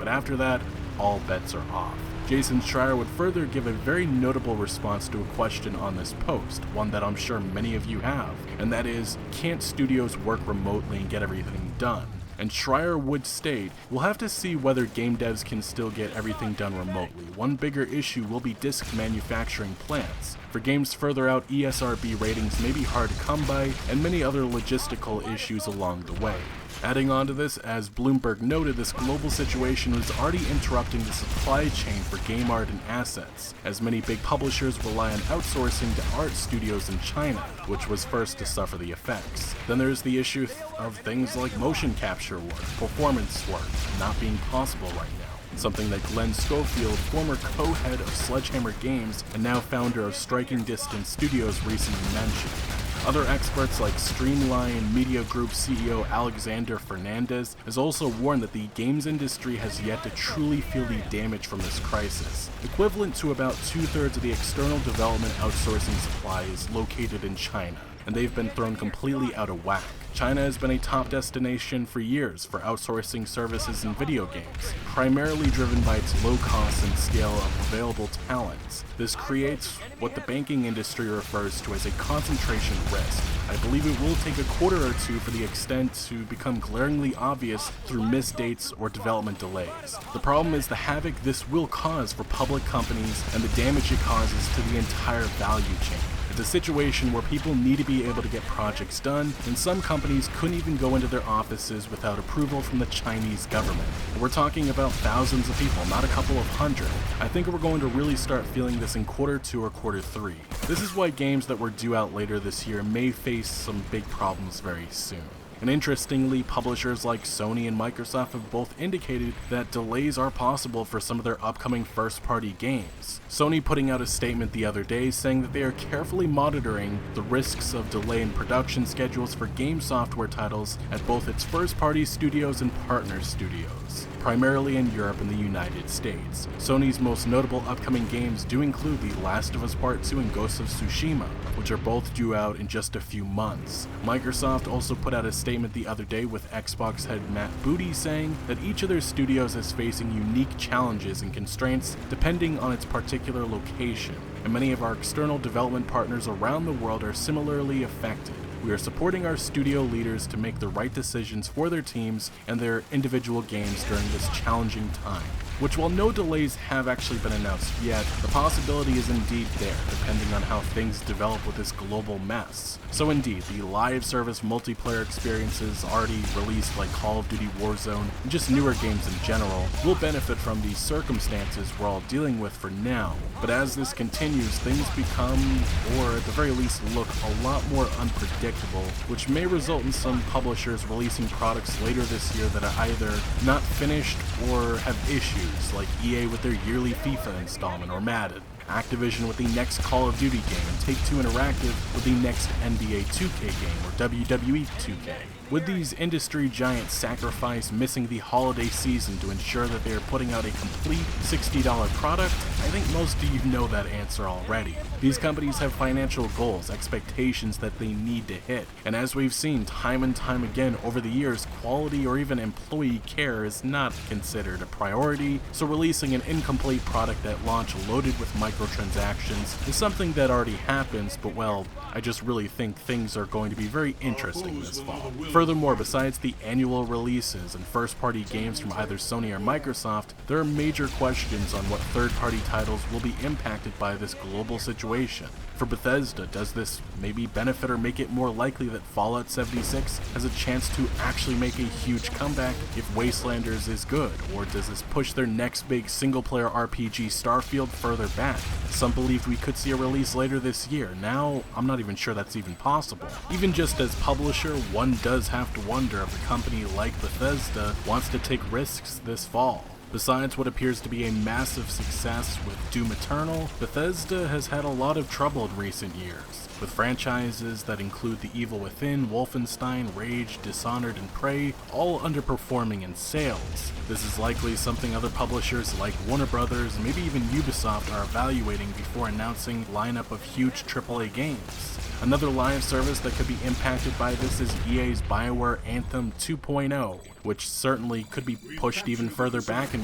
but after that, all bets are off. Jason Schreier would further give a very notable response to a question on this post, one that I'm sure many of you have, and that is, can't studios work remotely and get everything done? And Schreier would state, we'll have to see whether game devs can still get everything done remotely. One bigger issue will be disc manufacturing plants. For games further out, ESRB ratings may be hard to come by, and many other logistical issues along the way. Adding on to this, as Bloomberg noted, this global situation was already interrupting the supply chain for game art and assets, as many big publishers rely on outsourcing to art studios in China, which was first to suffer the effects. Then there's the issue of things like motion capture work, performance work, not being possible right now. Something that Glenn Schofield, former co-head of Sledgehammer Games and now founder of Striking Distance Studios, recently mentioned. Other experts like Streamline Media Group CEO Alexander Fernandez has also warned that the games industry has yet to truly feel the damage from this crisis. Equivalent to about 2/3 of the external development outsourcing supply is located in China, and they've been thrown completely out of whack. China has been a top destination for years for outsourcing services in video games, primarily driven by its low cost and scale of available talents. This creates what the banking industry refers to as a concentration risk. I believe it will take a quarter or two for the extent to become glaringly obvious through missed dates or development delays. The problem is the havoc this will cause for public companies and the damage it causes to the entire value chain. It's a situation where people need to be able to get projects done, and some companies couldn't even go into their offices without approval from the Chinese government. We're talking about thousands of people, not a couple of hundred. I think we're going to really start feeling this in Q2 or Q3. This is why games that were due out later this year may face some big problems very soon. And interestingly, publishers like Sony and Microsoft have both indicated that delays are possible for some of their upcoming first-party games. Sony putting out a statement the other day saying that they are carefully monitoring the risks of delay in production schedules for game software titles at both its first-party studios and partner studios, primarily in Europe and the United States. Sony's most notable upcoming games do include The Last of Us Part 2 and Ghost of Tsushima, which are both due out in just a few months. Microsoft also put out a statement the other day with Xbox head Matt Booty saying that each of their studios is facing unique challenges and constraints depending on its particular location, and many of our external development partners around the world are similarly affected. We are supporting our studio leaders to make the right decisions for their teams and their individual games during this challenging time, which, while no delays have actually been announced yet, the possibility is indeed there, depending on how things develop with this global mess. So indeed, the live service multiplayer experiences already released like Call of Duty Warzone, and just newer games in general, will benefit from these circumstances we're all dealing with for now. But as this continues, things become, or at the very least look, a lot more unpredictable, which may result in some publishers releasing products later this year that are either not finished or have issues, like EA with their yearly FIFA installment or Madden, Activision with the next Call of Duty game, and Take-Two Interactive with the next NBA 2K game or WWE 2K. Would these industry giants sacrifice missing the holiday season to ensure that they are putting out a complete $60 product? I think most of you know that answer already. These companies have financial goals, expectations that they need to hit, and as we've seen time and time again over the years, quality or even employee care is not considered a priority, so releasing an incomplete product at launch loaded with microtransactions is something that already happens, but well, I just really think things are going to be very interesting this fall. Furthermore, besides the annual releases and first-party games from either Sony or Microsoft, there are major questions on what third-party titles will be impacted by this global situation. For Bethesda, does this maybe benefit or make it more likely that Fallout 76 has a chance to actually make a huge comeback if Wastelanders is good, or does this push their next big single-player RPG Starfield further back? Some believe we could see a release later this year. Now, I'm not even sure that's even possible. Even just as publisher, one does have to wonder if a company like Bethesda wants to take risks this fall. Besides what appears to be a massive success with Doom Eternal, Bethesda has had a lot of trouble in recent years, with franchises that include The Evil Within, Wolfenstein, Rage, Dishonored, and Prey all underperforming in sales. This is likely something other publishers like Warner Brothers and maybe even Ubisoft are evaluating before announcing a lineup of huge AAA games. Another live service that could be impacted by this is EA's BioWare Anthem 2.0, which certainly could be pushed even further back and